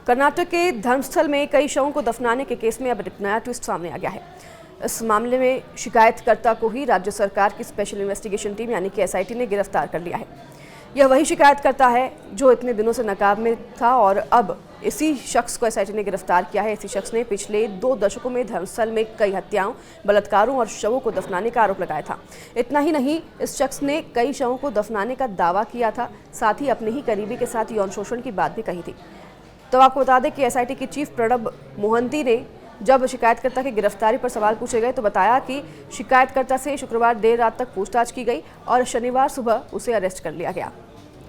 कर्नाटक के धर्मस्थल में कई शवों को दफनाने के केस में अब एक नया ट्विस्ट सामने आ गया है। इस मामले में शिकायतकर्ता को ही राज्य सरकार की स्पेशल इन्वेस्टिगेशन टीम यानी कि एसआईटी ने गिरफ्तार कर लिया है। यह वही शिकायतकर्ता है जो इतने दिनों से नकाब में था और अब इसी शख्स को एसआईटी ने गिरफ्तार किया है। इसी शख्स ने पिछले 2 दशकों में धर्मस्थल में कई हत्याओं, बलात्कारों और शवों को दफनाने का आरोप लगाया था। इतना ही नहीं, इस शख्स ने कई शवों को दफनाने का दावा किया था, साथ ही अपने ही करीबी के साथ यौन शोषण की बात भी कही थी। तो आपको बता दें कि एसआईटी की चीफ प्रणब मोहंती ने जब शिकायतकर्ता की गिरफ्तारी पर सवाल पूछे गए तो बताया कि शिकायतकर्ता से शुक्रवार देर रात तक पूछताछ की गई और शनिवार सुबह उसे अरेस्ट कर लिया गया।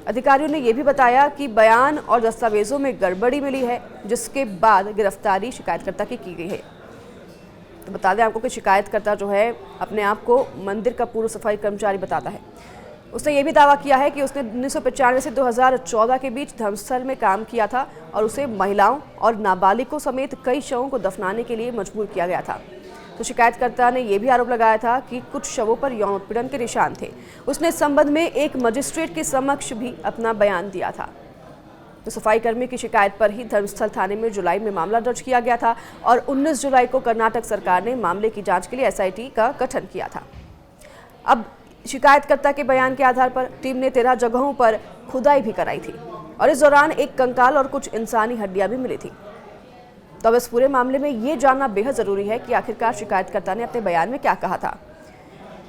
अधिकारियों ने यह भी बताया कि बयान और दस्तावेजों में गड़बड़ी मिली है, जिसके बाद गिरफ्तारी शिकायतकर्ता की गई है। तो बता दें आपको कि शिकायतकर्ता जो है अपने आप को मंदिर का पूर्व सफाई कर्मचारी बताता है। उसने ये भी दावा किया है कि उसने 1995 से 2014 के बीच धर्मस्थल में काम किया था और उसे महिलाओं और नाबालिगों समेत कई शवों को दफनाने के लिए मजबूर किया गया था। तो शिकायतकर्ता ने यह भी आरोप लगाया था कि कुछ शवों पर यौन उत्पीड़न के निशान थे। उसने इस संबंध में एक मजिस्ट्रेट के समक्ष भी अपना बयान दिया था। तो सफाई कर्मी की शिकायत पर ही धर्मस्थल थाने में जुलाई में मामला दर्ज किया गया था और 19 जुलाई को कर्नाटक सरकार ने मामले की जांच के लिए एसआईटी का गठन किया था। अब शिकायतकर्ता के बयान के आधार पर टीम ने 13 जगहों पर खुदाई भी कराई थी और इस दौरान एक कंकाल और कुछ इंसानी हड्डियां भी मिली थी। तो अब इस पूरे मामले में ये जानना बेहद जरूरी है कि आखिरकार शिकायतकर्ता ने अपने बयान में क्या कहा था।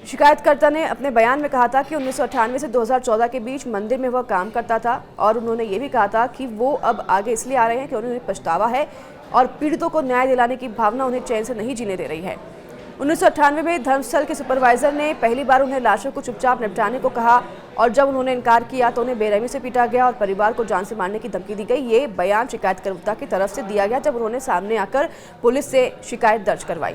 शिकायतकर्ता ने अपने बयान में कहा था कि 1998 से 2014 के बीच मंदिर में वह काम करता था और उन्होंने ये भी कहा था कि वो अब आगे इसलिए आ रहे हैं कि उन्हें पछतावा है और पीड़ितों को न्याय दिलाने की भावना उन्हें चैन से नहीं जीने दे रही है। 1998 में धर्मस्थल के सुपरवाइजर ने पहली बार उन्हें लाशों को चुपचाप निपटाने को कहा और जब उन्होंने इनकार किया तो उन्हें बेरहमी से पीटा गया और परिवार को जान से मारने की धमकी दी गई। ये बयान शिकायतकर्ता की तरफ से दिया गया जब उन्होंने सामने आकर पुलिस से शिकायत दर्ज करवाई।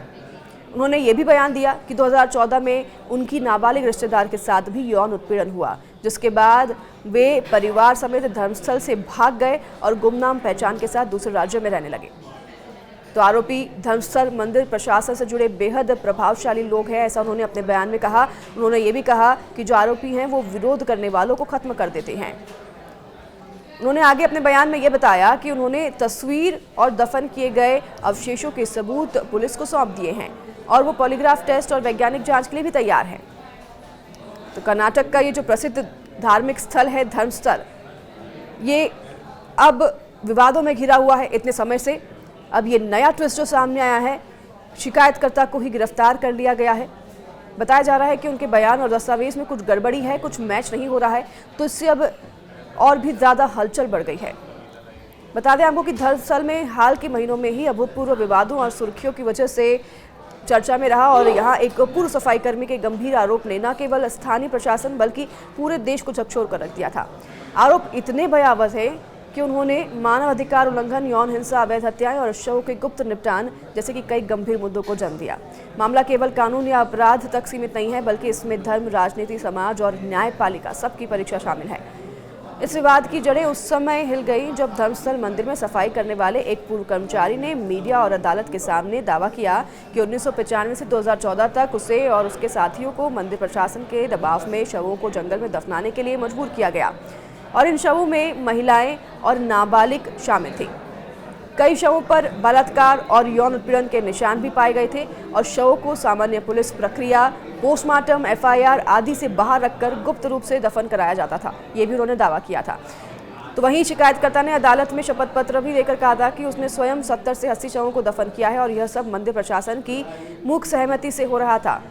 उन्होंने ये भी बयान दिया कि 2014 में उनकी नाबालिग रिश्तेदार के साथ भी यौन उत्पीड़न हुआ, जिसके बाद वे परिवार समेत धर्मस्थल से भाग गए और गुमनाम पहचान के साथ दूसरे राज्यों में रहने लगे। तो आरोपी धर्मस्थल मंदिर प्रशासन से जुड़े बेहद प्रभावशाली लोग हैं, ऐसा उन्होंने अपने बयान में कहा। उन्होंने ये भी कहा कि जो आरोपी हैं वो विरोध करने वालों को खत्म कर देते हैं। उन्होंने आगे अपने बयान में ये बताया कि उन्होंने तस्वीर और दफन किए गए अवशेषों के सबूत पुलिस को सौंप दिए हैं और वो पॉलीग्राफ टेस्ट और वैज्ञानिक जांच के लिए भी तैयार हैं। तो कर्नाटक का ये जो प्रसिद्ध धार्मिक स्थल है धर्मस्थल, ये अब विवादों में घिरा हुआ है इतने समय से। अब ये नया ट्विस्ट जो सामने आया है, शिकायतकर्ता को ही गिरफ्तार कर लिया गया है। बताया जा रहा है कि उनके बयान और दस्तावेज में कुछ गड़बड़ी है, कुछ मैच नहीं हो रहा है, तो इससे अब और भी ज़्यादा हलचल बढ़ गई है। बता दें आपको कि धर्मस्थल में हाल के महीनों में ही अभूतपूर्व विवादों और सुर्खियों की वजह से चर्चा में रहा और यहाँ एक पूर्व सफाई कर्मी के गंभीर आरोप ने न केवल स्थानीय प्रशासन बल्कि पूरे देश को झकझोर कर रख दिया था। आरोप इतने भयावह थे कि उन्होंने मानव अधिकार उल्लंघन, यौन हिंसा, अवैध हत्याएं और शवों के गुप्त निपटान जैसे कि कई गंभीर मुद्दों को जन्म दिया। मामला केवल कानून या अपराध तक सीमित नहीं है, बल्कि इसमें धर्म, राजनीति, समाज और न्यायपालिका सबकी परीक्षा शामिल है। इस विवाद की जड़ें उस समय हिल गई जब धर्मस्थल मंदिर में सफाई करने वाले एक पूर्व कर्मचारी ने मीडिया और अदालत के सामने दावा किया कि 1995 से 2014 तक उसे और उसके साथियों को मंदिर प्रशासन के दबाव में शवों को जंगल में दफनाने के लिए मजबूर किया गया और इन शवों में महिलाएं और नाबालिग शामिल थी। कई शवों पर बलात्कार और यौन उत्पीड़न के निशान भी पाए गए थे और शवों को सामान्य पुलिस प्रक्रिया, पोस्टमार्टम, एफआईआर आदि से बाहर रखकर गुप्त रूप से दफन कराया जाता था, ये भी उन्होंने दावा किया था। तो वहीं शिकायतकर्ता ने अदालत में शपथ पत्र भी देकर कहा था कि उसने स्वयं 70 से 80 शवों को दफन किया है और यह सब मंदिर प्रशासन की मूक सहमति से हो रहा था।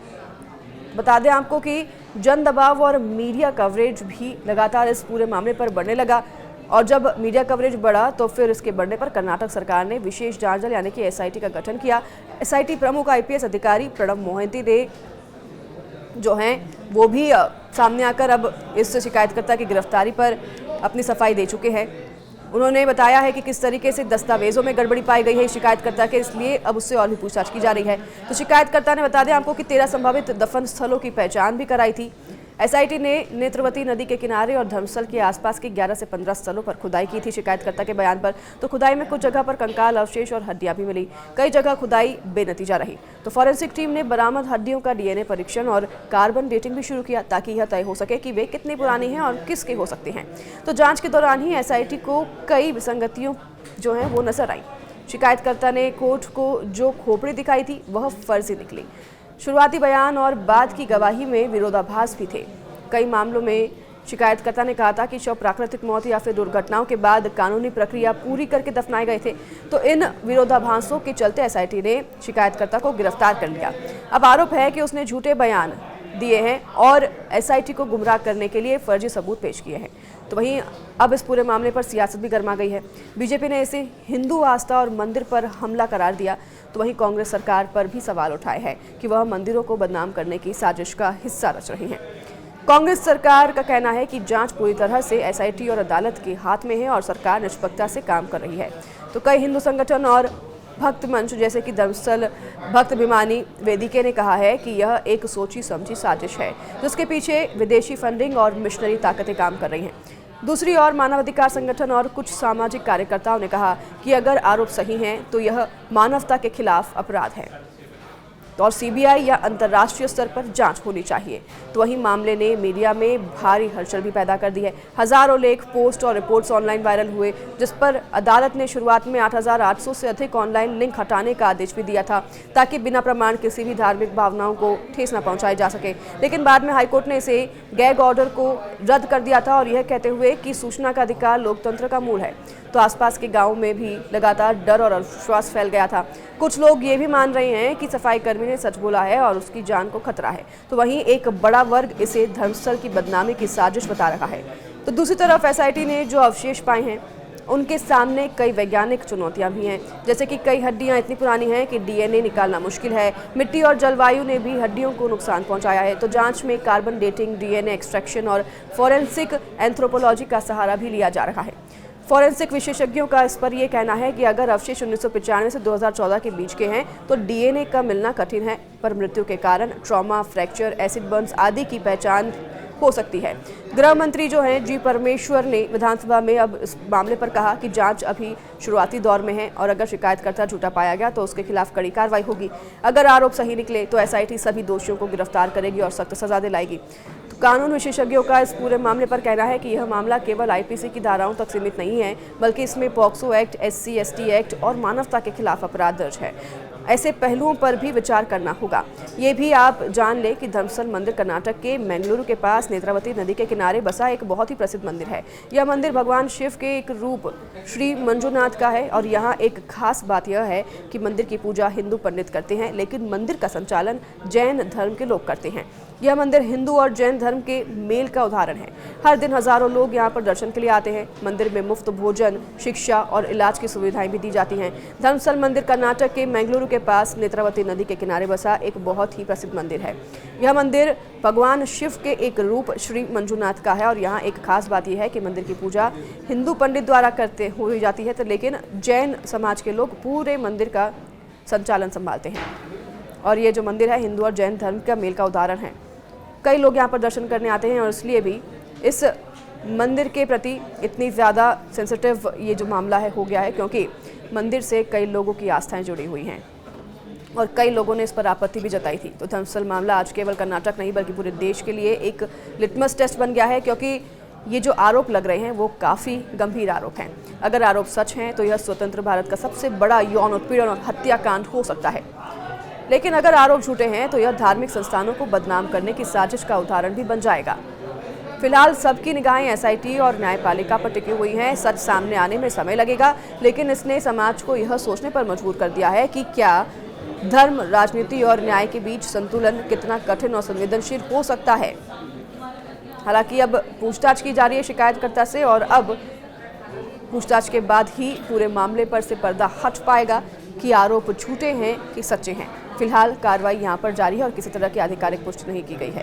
बता दें आपको कि जन दबाव और मीडिया कवरेज भी लगातार इस पूरे मामले पर बढ़ने लगा और जब मीडिया कवरेज बढ़ा तो फिर इसके बढ़ने पर कर्नाटक सरकार ने विशेष जांच दल यानी कि एसआईटी का गठन किया। एसआईटी प्रमुख आईपीएस अधिकारी प्रणब मोहंती ने जो हैं वो भी सामने आकर अब इस शिकायतकर्ता की गिरफ्तारी पर अपनी सफाई दे चुके हैं। उन्होंने बताया है कि किस तरीके से दस्तावेजों में गड़बड़ी पाई गई है शिकायतकर्ता के, इसलिए अब उससे और भी पूछताछ की जा रही है। तो शिकायतकर्ता ने बता दें आपको कि 13 संभावित दफन स्थलों की पहचान भी कराई थी। एसआईटी ने नेत्रवती नदी के किनारे और धर्मस्थल के आसपास के 11 से 15 स्थलों पर खुदाई की थी। शिकायतकर्ता के बयान पर तो खुदाई में कुछ जगह पर कंकाल अवशेष और हड्डियां भी मिली, कई जगह खुदाई बेनतीजा रही। तो फॉरेंसिक टीम ने बरामद हड्डियों का डीएनए परीक्षण और कार्बन डेटिंग भी शुरू किया ताकि यह तय हो सके कि वे कितनी पुरानी हैं और किसके हो सकती हैं। तो जांच के दौरान ही एसआईटी को कई विसंगतियों जो है वो नजर आई। शिकायतकर्ता ने कोर्ट को जो खोपड़ी दिखाई थी वह फर्जी निकली। शुरुआती बयान और बाद की गवाही में विरोधाभास भी थे। कई मामलों में शिकायतकर्ता ने कहा था कि शव प्राकृतिक मौत या फिर दुर्घटनाओं के बाद कानूनी प्रक्रिया पूरी करके दफनाए गए थे। तो इन विरोधाभासों के चलते एसआईटी ने शिकायतकर्ता को गिरफ्तार कर लिया। अब आरोप है कि उसने झूठे बयान दिए हैं और एसआईटी को गुमराह करने के लिए फर्जी सबूत पेश किए हैं। तो वहीं अब इस पूरे मामले पर सियासत भी गर्मा गई है। बीजेपी ने इसे हिंदू आस्था और मंदिर पर हमला करार दिया। तो वहीं कांग्रेस सरकार पर भी सवाल उठाए हैं कि वह मंदिरों को बदनाम करने की साजिश का हिस्सा रच रही है। कांग्रेस सरकार का कहना है कि जांच पूरी तरह से एसआईटी और अदालत के हाथ में है और सरकार निष्पक्षता से काम कर रही है। तो कई हिंदू संगठन और भक्त मंच जैसे कि धर्मस्थल भक्त भिमानी वेदिके ने कहा है कि यह एक सोची समझी साजिश है जिसके पीछे विदेशी फंडिंग और मिशनरी ताकतें काम कर रही हैं। दूसरी ओर मानवाधिकार संगठन और कुछ सामाजिक कार्यकर्ताओं ने कहा कि अगर आरोप सही हैं तो यह मानवता के खिलाफ अपराध है और सीबीआई या अंतर्राष्ट्रीय स्तर पर जांच होनी चाहिए। तो वहीं मामले ने मीडिया में भारी हलचल भी पैदा कर दी है। हजारों लेख, पोस्ट और रिपोर्ट्स ऑनलाइन वायरल हुए जिस पर अदालत ने शुरुआत में 8,800 से अधिक ऑनलाइन लिंक हटाने का आदेश भी दिया था ताकि बिना प्रमाण किसी भी धार्मिक भावनाओं को ठेस न पहुंचाई जा सके। लेकिन बाद में हाईकोर्ट ने इसे गैग ऑर्डर को रद्द कर दिया था और यह कहते हुए कि सूचना का अधिकार लोकतंत्र का मूल है। तो आसपास के गाँव में भी लगातार डर और अविश्वास फैल गया था। कुछ लोग ये भी मान रहे हैं कि सफाई कर्मी ने सच बोला है और उसकी जान को खतरा है। तो वहीं एक बड़ा वर्ग इसे धर्मस्थल की बदनामी की साजिश बता रहा है। तो दूसरी तरफ एसआईटी ने जो अवशेष पाए हैं उनके सामने कई वैज्ञानिक चुनौतियां भी हैं, जैसे कि कई हड्डियां इतनी पुरानी हैं कि डीएनए निकालना मुश्किल है। मिट्टी और जलवायु ने भी हड्डियों को नुकसान पहुंचाया है। तो जांच में कार्बन डेटिंग, डीएनए एक्सट्रैक्शन और फॉरेंसिक एंथ्रोपोलॉजी का सहारा भी लिया जा रहा है। फॉरेंसिक विशेषज्ञों का इस पर यह कहना है कि अगर अवशेष 1995 से 2014 के बीच के हैं तो डीएनए का मिलना कठिन है, पर मृत्यु के कारण ट्रॉमा, फ्रैक्चर, एसिड बर्न्स आदि की पहचान हो सकती है। गृह मंत्री जो हैं जी परमेश्वर ने विधानसभा में अब इस मामले पर कहा कि जांच अभी शुरुआती दौर में है और अगर शिकायतकर्ता झूठा पाया गया तो उसके खिलाफ कड़ी कार्रवाई होगी। अगर आरोप सही निकले तो एसआईटी सभी दोषियों को गिरफ्तार करेगी और सख्त सजा दिलाएगी। तो कानून विशेषज्ञों का इस पूरे मामले पर कहना है कि यह मामला केवल आईपीसी की धाराओं तक सीमित नहीं है, बल्कि इसमें POCSO act, SC ST act और मानवता के खिलाफ अपराध दर्ज है। ऐसे पहलुओं पर भी विचार करना होगा। ये भी आप जान लें कि धर्मस्थल मंदिर कर्नाटक के मंगलुरु के पास नेत्रावती नदी के किनारे बसा एक बहुत ही प्रसिद्ध मंदिर है। यह मंदिर भगवान शिव के एक रूप श्री मंजुनाथ का है और यहाँ एक खास बात यह है कि मंदिर की पूजा हिंदू पंडित करते हैं, लेकिन मंदिर का संचालन जैन धर्म के लोग करते हैं। यह मंदिर हिंदू और जैन धर्म के मेल का उदाहरण है। हर दिन हजारों लोग यहाँ पर दर्शन के लिए आते हैं। मंदिर में मुफ्त भोजन, शिक्षा और इलाज की सुविधाएं भी दी जाती हैं। धर्मस्थल मंदिर कर्नाटक के मंगलुरु के पास नेत्रावती नदी के किनारे बसा एक बहुत ही प्रसिद्ध मंदिर है। यह मंदिर भगवान शिव के एक रूप श्री मंजुनाथ का है और यहाँ एक खास बात यह है कि मंदिर की पूजा हिंदू पंडित द्वारा करते हुई जाती है, तो लेकिन जैन समाज के लोग पूरे मंदिर का संचालन संभालते हैं। और ये जो मंदिर है हिंदू और जैन धर्म का मेल का उदाहरण है। कई लोग यहाँ पर दर्शन करने आते हैं और इसलिए भी इस मंदिर के प्रति इतनी ज़्यादा सेंसिटिव ये जो मामला है हो गया है, क्योंकि मंदिर से कई लोगों की आस्थाएं जुड़ी हुई हैं और कई लोगों ने इस पर आपत्ति भी जताई थी। तो धर्मस्थल मामला आज केवल कर्नाटक नहीं बल्कि पूरे देश के लिए एक लिटमस टेस्ट बन गया है, क्योंकि ये जो आरोप लग रहे हैं वो काफ़ी गंभीर आरोप हैं। अगर आरोप सच हैं तो यह स्वतंत्र भारत का सबसे बड़ा यौन उत्पीड़न और हत्याकांड हो सकता है, लेकिन अगर आरोप झूठे हैं तो यह धार्मिक संस्थानों को बदनाम करने की साजिश का उदाहरण भी बन जाएगा। फिलहाल सबकी निगाहें एसआईटी और न्यायपालिका पर टिकी हुई हैं। सच सामने आने में समय लगेगा, लेकिन इसने समाज को यह सोचने पर मजबूर कर दिया है कि क्या धर्म, राजनीति और न्याय के बीच संतुलन कितना कठिन और संवेदनशील हो सकता है। हालांकि अब पूछताछ की जा रही है शिकायतकर्ता से और अब पूछताछ के बाद ही पूरे मामले पर से पर्दा हट पाएगा कि आरोप झूठे हैं कि सच्चे हैं। फिलहाल कार्रवाई यहां पर जारी है और किसी तरह की आधिकारिक पुष्टि नहीं की गई है।